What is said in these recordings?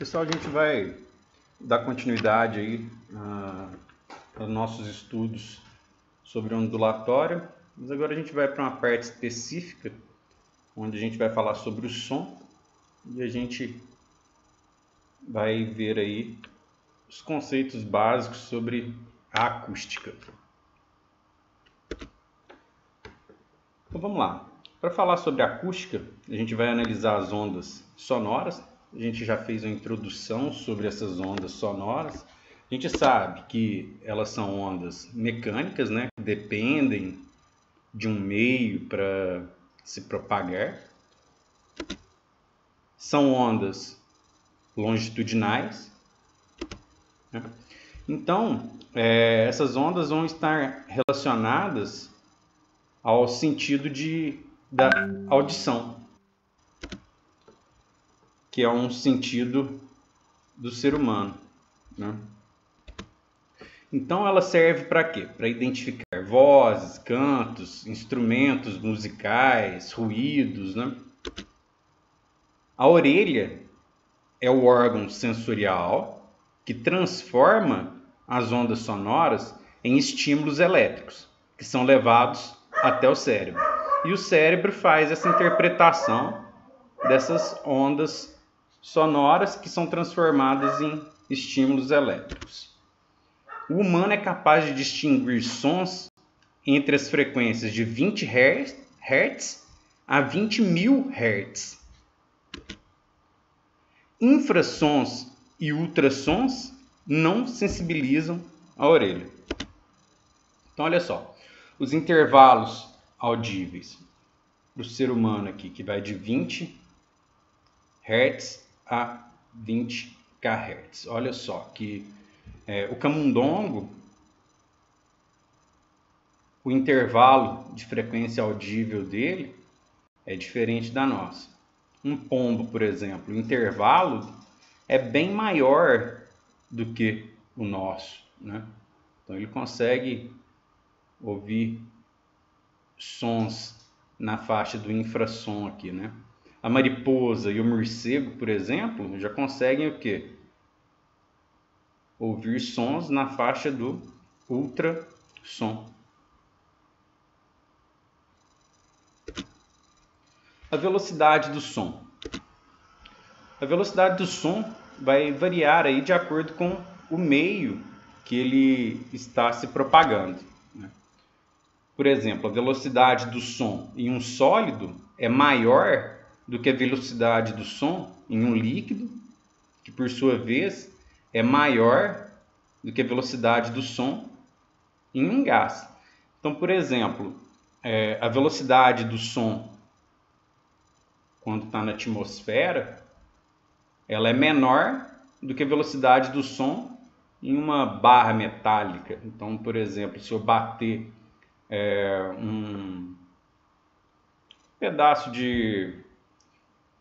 Pessoal, a gente vai dar continuidade aí aos nossos estudos sobre ondulatório, mas agora a gente vai para uma parte específica, onde a gente vai falar sobre o som e a gente vai ver aí os conceitos básicos sobre a acústica. Então vamos lá. Para falar sobre a acústica, a gente vai analisar as ondas sonoras. A gente já fez uma introdução sobre essas ondas sonoras. A gente sabe que elas são ondas mecânicas, né? Que dependem de um meio para se propagar. São ondas longitudinais, né? Então, essas ondas vão estar relacionadas ao sentido da audição, que é um sentido do ser humano, né? Então ela serve para quê? Para identificar vozes, cantos, instrumentos musicais, ruídos, né? A orelha é o órgão sensorial que transforma as ondas sonoras em estímulos elétricos, que são levados até o cérebro. E o cérebro faz essa interpretação dessas ondas sonoras que são transformadas em estímulos elétricos. O humano é capaz de distinguir sons entre as frequências de 20 Hz a 20.000 Hz. Infrassons e ultrassons não sensibilizam a orelha. Então, olha só, os intervalos audíveis para o ser humano aqui, que vai de 20 Hz a 20 kHz. Olha só que o camundongo, o intervalo de frequência audível dele é diferente da nossa. Um pombo, por exemplo, o intervalo é bem maior do que o nosso, né? Então ele consegue ouvir sons na faixa do infrassom aqui, né? A mariposa e o morcego, por exemplo, já conseguem o quê? Ouvir sons na faixa do ultrassom. A velocidade do som. A velocidade do som vai variar aí de acordo com o meio que ele está se propagando, né? Por exemplo, a velocidade do som em um sólido é maior do que a velocidade do som em um líquido, que por sua vez é maior do que a velocidade do som em um gás. Então, por exemplo, a velocidade do som quando está na atmosfera, ela é menor do que a velocidade do som em uma barra metálica. Então, por exemplo, se eu bater um pedaço de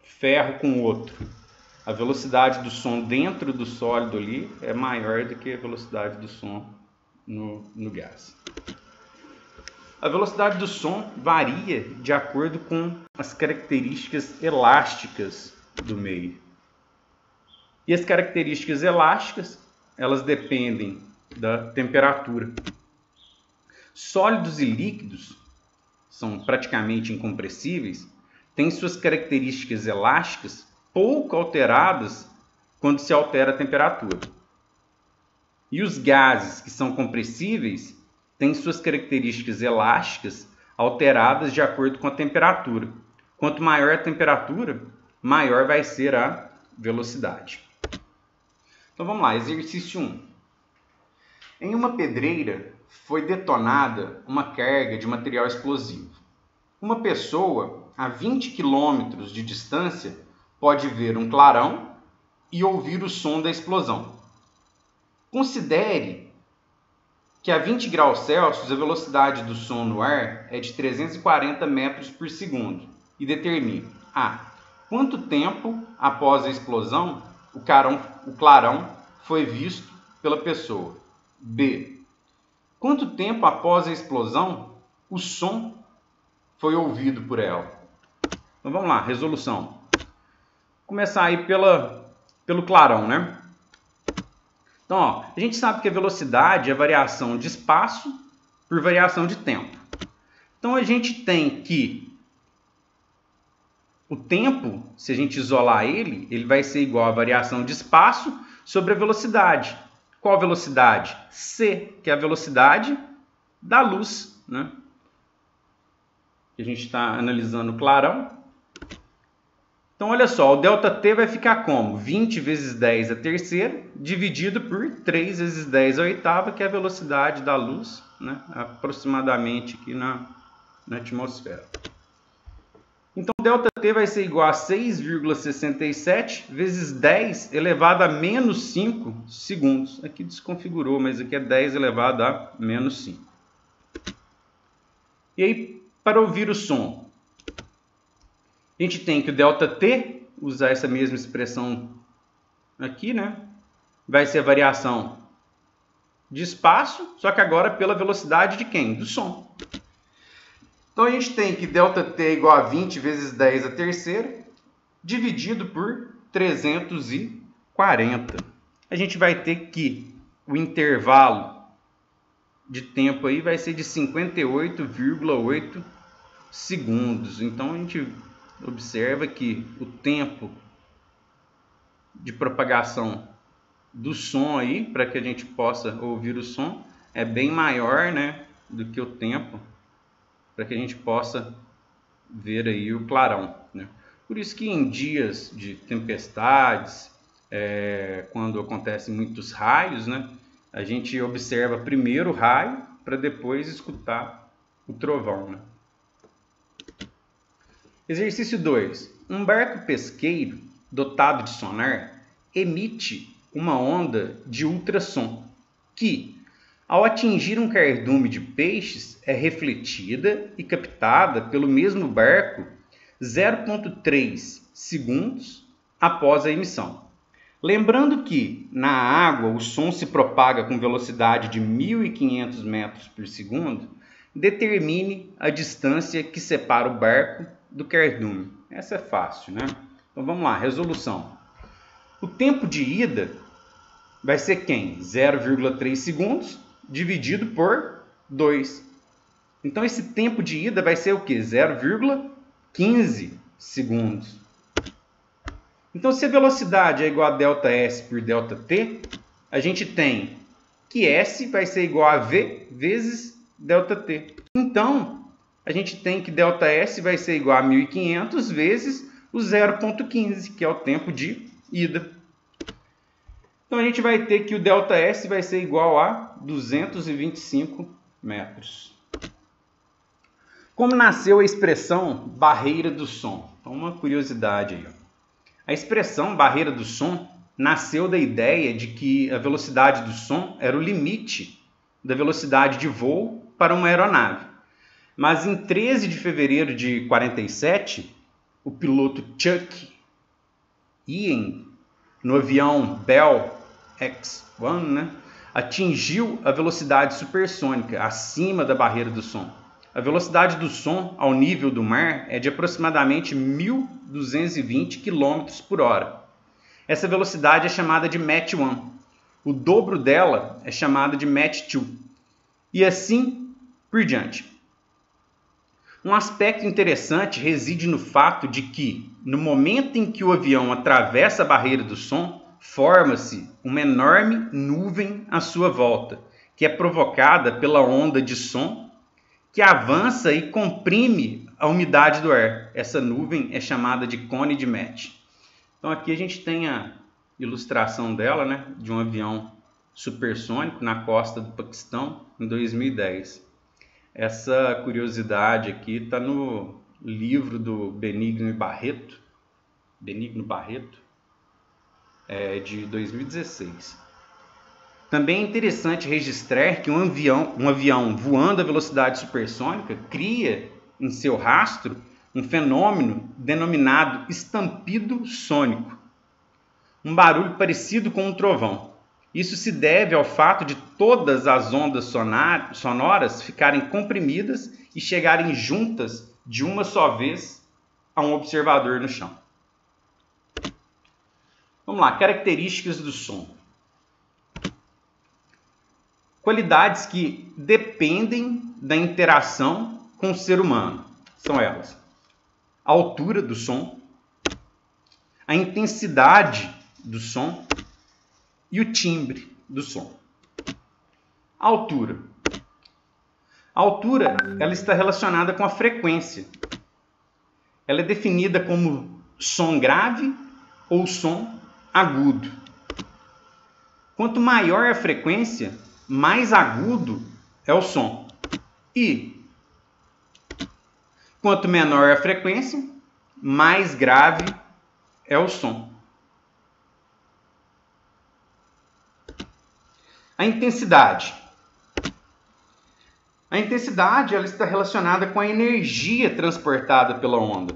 ferro com outro, a velocidade do som dentro do sólido ali é maior do que a velocidade do som no gás. A velocidade do som varia de acordo com as características elásticas do meio. E as características elásticas, elas dependem da temperatura. Sólidos e líquidos são praticamente incompressíveis, têm suas características elásticas pouco alteradas quando se altera a temperatura. E os gases que são compressíveis têm suas características elásticas alteradas de acordo com a temperatura. Quanto maior a temperatura, maior vai ser a velocidade. Então vamos lá, exercício 1. Em uma pedreira foi detonada uma carga de material explosivo. Uma pessoa a 20 km de distância pode ver um clarão e ouvir o som da explosão. Considere que a 20 graus Celsius a velocidade do som no ar é de 340 metros por segundo e determine a. Quanto tempo após a explosão o clarão foi visto pela pessoa? B. Quanto tempo após a explosão o som foi ouvido por ela? Então vamos lá, resolução. Vou começar aí pela pelo clarão, né? Então, ó, a gente sabe que a velocidade é variação de espaço por variação de tempo. Então, a gente tem que o tempo, se a gente isolar ele vai ser igual a variação de espaço sobre a velocidade. Qual velocidade? C, que é a velocidade da luz, né? A gente está analisando o clarão. Então, olha só, o ΔT vai ficar como? 20 vezes 10 a terceira, dividido por 3 vezes 10 a oitava, que é a velocidade da luz, né? Aproximadamente aqui na atmosfera. Então, ΔT vai ser igual a 6,67 vezes 10 elevado a menos 5 segundos. Aqui desconfigurou, mas aqui é 10 elevado a menos 5. E aí, para ouvir o som, a gente tem que o ΔT, usar essa mesma expressão aqui, né? Vai ser a variação de espaço, só que agora pela velocidade de quem? Do som. Então, a gente tem que ΔT é igual a 20 vezes 10 a terceira, dividido por 340. A gente vai ter que o intervalo de tempo aí vai ser de 58,8 segundos. Então, a gente observa que o tempo de propagação do som aí, para que a gente possa ouvir o som, é bem maior, né, do que o tempo para que a gente possa ver aí o clarão, né? Por isso que em dias de tempestades, quando acontecem muitos raios, né, a gente observa primeiro o raio para depois escutar o trovão, né? Exercício 2. Um barco pesqueiro dotado de sonar emite uma onda de ultrassom que, ao atingir um cardume de peixes, é refletida e captada pelo mesmo barco 0,3 segundos após a emissão. Lembrando que, na água, o som se propaga com velocidade de 1.500 metros por segundo, determine a distância que separa o barco do cardume. Essa é fácil, né? Então vamos lá, resolução. O tempo de ida vai ser quem? 0,3 segundos dividido por 2. Então, esse tempo de ida vai ser o quê? 0,15 segundos. Então, se a velocidade é igual a ΔS por ΔT, a gente tem que S vai ser igual a V vezes ΔT. Então, a gente tem que ΔS vai ser igual a 1.500 vezes o 0,15, que é o tempo de ida. Então, a gente vai ter que o ΔS vai ser igual a 225 metros. Como nasceu a expressão barreira do som? Então, uma curiosidade aí. A expressão barreira do som nasceu da ideia de que a velocidade do som era o limite da velocidade de voo para uma aeronave. Mas em 13 de fevereiro de 47, o piloto Chuck Yeager, no avião Bell X-1, né, atingiu a velocidade supersônica acima da barreira do som. A velocidade do som ao nível do mar é de aproximadamente 1.220 km por hora. Essa velocidade é chamada de Mach 1. O dobro dela é chamada de Mach 2. E assim por diante. Um aspecto interessante reside no fato de que, no momento em que o avião atravessa a barreira do som, forma-se uma enorme nuvem à sua volta, que é provocada pela onda de som que avança e comprime a umidade do ar. Essa nuvem é chamada de cone de Mach. Então aqui a gente tem a ilustração dela, né, de um avião supersônico na costa do Paquistão em 2010. Essa curiosidade aqui está no livro do Benigno Barreto, de 2016. Também é interessante registrar que um avião voando a velocidade supersônica cria em seu rastro um fenômeno denominado estampido sônico, um barulho parecido com um trovão. Isso se deve ao fato de todas as ondas sonoras ficarem comprimidas e chegarem juntas de uma só vez a um observador no chão. Vamos lá, características do som. Qualidades que dependem da interação com o ser humano. São elas: a altura do som, a intensidade do som e o timbre do som. A altura. A altura, ela está relacionada com a frequência. Ela é definida como som grave ou som agudo. Quanto maior a frequência, mais agudo é o som. E quanto menor a frequência, mais grave é o som. A intensidade. A intensidade, ela está relacionada com a energia transportada pela onda.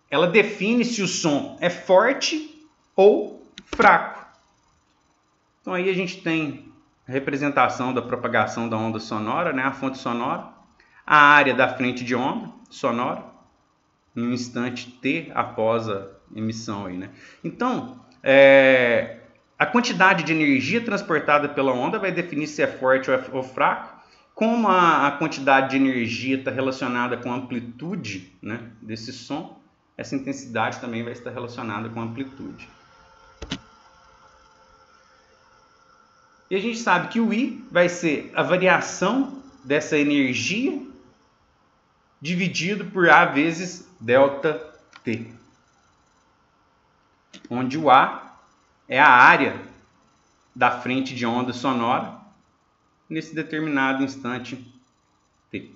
Ela define se o som é forte ou fraco. Então aí a gente tem a representação da propagação da onda sonora, né? A fonte sonora, a área da frente de onda sonora, em um instante t após a emissão aí, né? Então, a quantidade de energia transportada pela onda vai definir se é forte ou fraco. Como a quantidade de energia está relacionada com a amplitude, né, desse som, essa intensidade também vai estar relacionada com a amplitude. E a gente sabe que o I vai ser a variação dessa energia dividido por A vezes ΔT, onde o A é a área da frente de onda sonora nesse determinado instante t.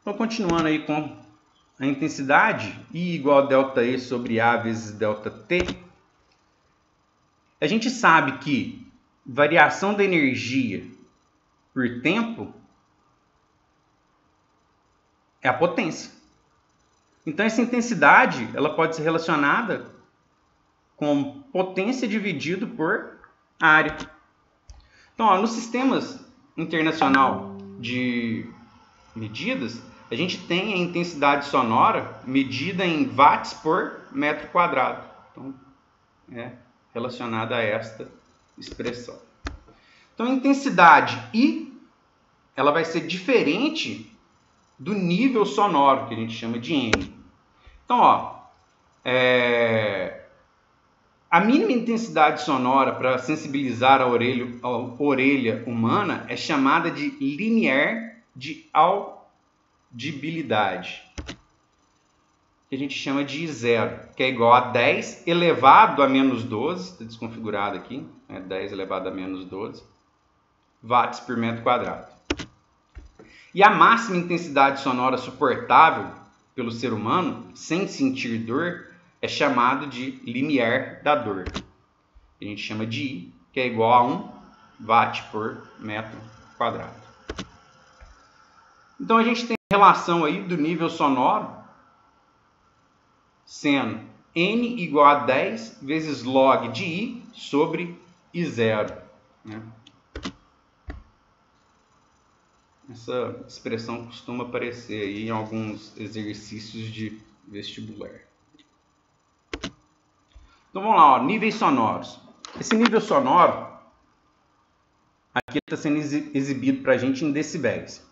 Então, continuando aí com a intensidade, I igual a ΔE sobre A vezes ΔT, a gente sabe que variação da energia por tempo é a potência. Então, essa intensidade ela pode ser relacionada com potência dividido por área. Então, ó, nos sistemas internacional de medidas, a gente tem a intensidade sonora medida em watts por metro quadrado. Então, é relacionada a esta expressão. Então, a intensidade I, ela vai ser diferente do nível sonoro, que a gente chama de N. Então, ó, a mínima intensidade sonora para sensibilizar a orelha humana é chamada de limiar de audibilidade, que a gente chama de I0, que é igual a 10 elevado a menos 12, está desconfigurado aqui, 10 elevado a menos 12, watts por metro quadrado. E a máxima intensidade sonora suportável pelo ser humano, sem sentir dor, é chamado de limiar da dor. A gente chama de I, que é igual a 1 watt por metro quadrado. Então, a gente tem a relação aí do nível sonoro sendo N igual a 10 vezes log de I sobre I0. Né? Essa expressão costuma aparecer aí em alguns exercícios de vestibular. Então vamos lá, ó, níveis sonoros. Esse nível sonoro aqui está sendo exibido para a gente em decibéis.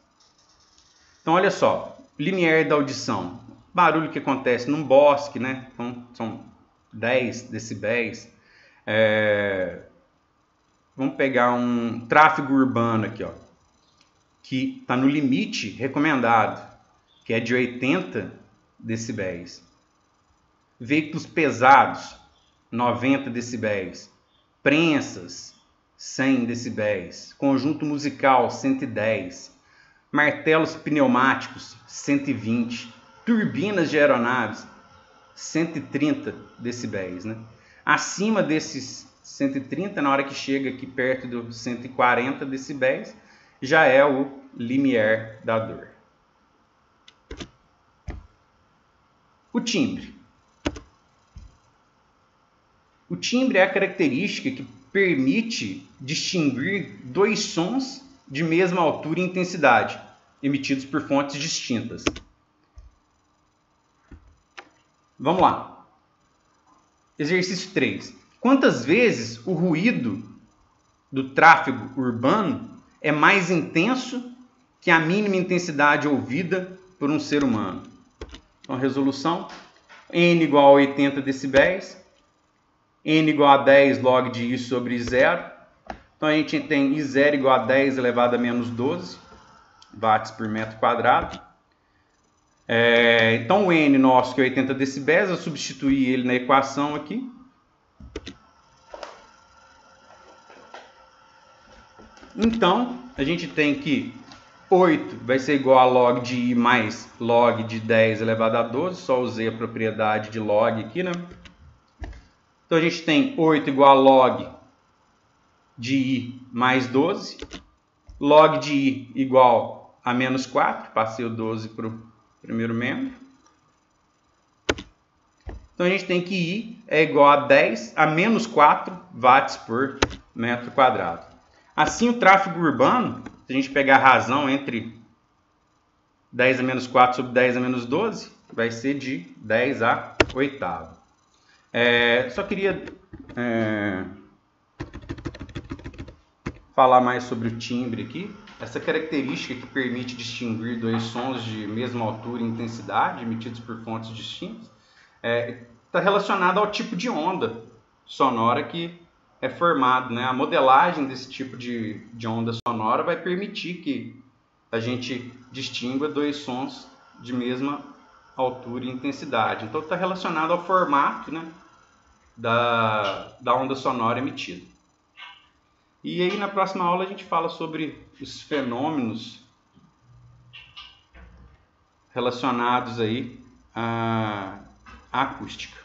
Então olha só, limiar da audição, barulho que acontece num bosque, né? Então, são 10 decibéis. Vamos pegar um tráfego urbano aqui, ó, que está no limite recomendado, que é de 80 decibéis. Veículos pesados, 90 decibéis. Prensas, 100 decibéis. Conjunto musical, 110. Martelos pneumáticos, 120. Turbinas de aeronaves, 130 decibéis. Né? Acima desses 130, na hora que chega aqui perto dos 140 decibéis, já é o limiar da dor. O timbre. O timbre é a característica que permite distinguir dois sons de mesma altura e intensidade, emitidos por fontes distintas. Vamos lá. Exercício 3. Quantas vezes o ruído do tráfego urbano é mais intenso que a mínima intensidade ouvida por um ser humano? Então, resolução. N igual a 80 decibéis. N igual a 10 log de I sobre I0. Então, a gente tem I0 igual a 10 elevado a menos 12 watts por metro quadrado. Então, o N nosso, que é 80 decibéis, eu substituí ele na equação aqui. Então, a gente tem que 8 vai ser igual a log de I mais log de 10 elevado a 12. Só usei a propriedade de log aqui, né? Então, a gente tem 8 igual a log de I mais 12. Log de I igual a menos 4. Passei o 12 para o primeiro membro. Então, a gente tem que I é igual a 10 a menos 4 watts por metro quadrado. Assim, o tráfego urbano, se a gente pegar a razão entre 10 a menos 4 sobre 10 a menos 12, vai ser de 10 a oitavo. Só queria falar mais sobre o timbre aqui. Essa característica que permite distinguir dois sons de mesma altura e intensidade emitidos por fontes distintas está relacionada ao tipo de onda sonora que é formado, né? A modelagem desse tipo de onda sonora vai permitir que a gente distingua dois sons de mesma altura e intensidade. Então está relacionado ao formato, né, da onda sonora emitida. E aí na próxima aula a gente fala sobre os fenômenos relacionados aí à acústica.